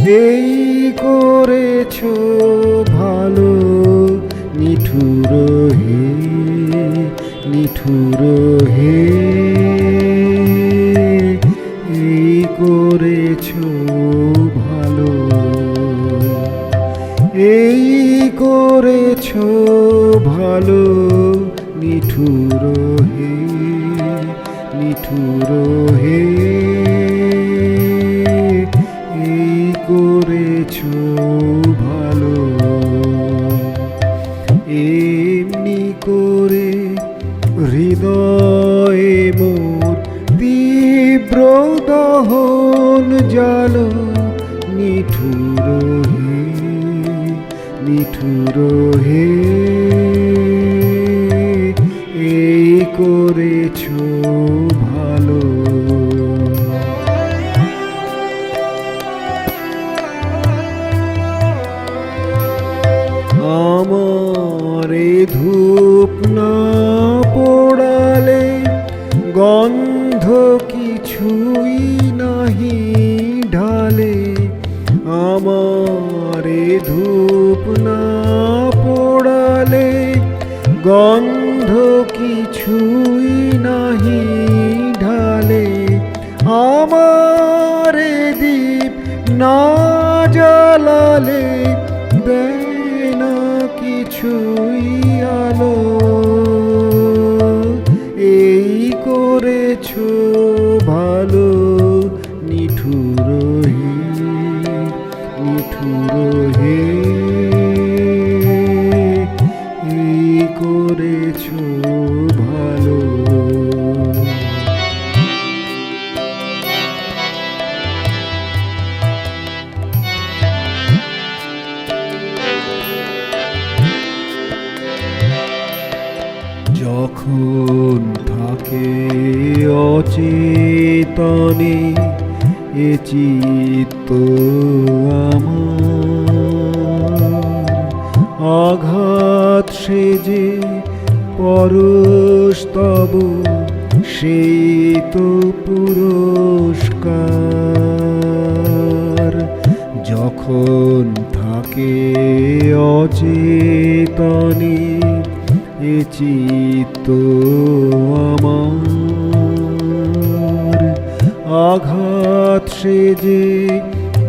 এই করেছো ভালো নিঠুর হে, নিঠুর হে, এই করেছো ভালো, এই করেছো ভালো নিঠুর হে, নিঠুর হে, এই করেছো ভালো। এমনি করে হৃদয়ে মোর তীব্র দহন জাল নিঠুর হে, নিঠুর হে, এই করেছো ভালো। আমারে ধূপ না পোড়ালে গন্ধ কিছুই নাহি ঢালে, আমারে ধূপ না পোড়ালে গন্ধ কিছুই নাহি ঢালে, আমারে দীপ না জ্বালালে দেয় না কিছুই আলো, এই করেছো ভালো নিঠুর হে, নিঠুর হে, এই করেছো ভালো। যখন থাকে অচেতনে এ চিত্ত আমার, আঘাত সেজে পরস্তব সেই তো পুরস্কার। যখন থাকে অচেতনে এ চিত্ত আমার, আঘাত সেজে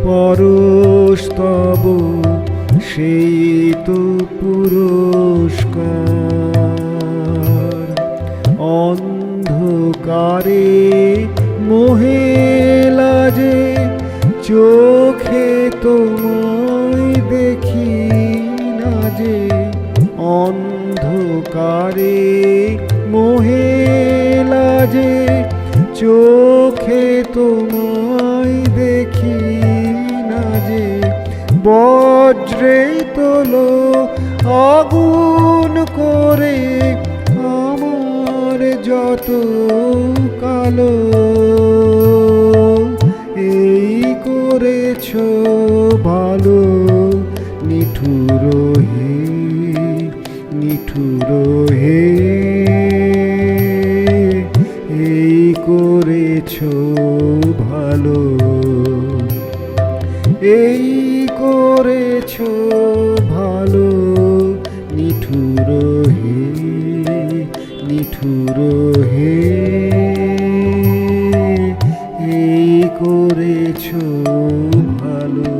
পরস্তব সেই তো পুরস্কার। অন্ধকারে মোহে লাজে চোখে তোমায় দেখি না যে, অন্ধকারে মোহে লাজে চোখে তোমায় দেখি না যে, বজ্রে তোলো আগুন করে আমার যত কালো, এই করেছো ভালো নিঠুর হে, নিঠুর হে, এই করেছো ভালো, এই করেছো ভালো নিঠুর হে, নিঠুর হে, এই করেছো ভালো।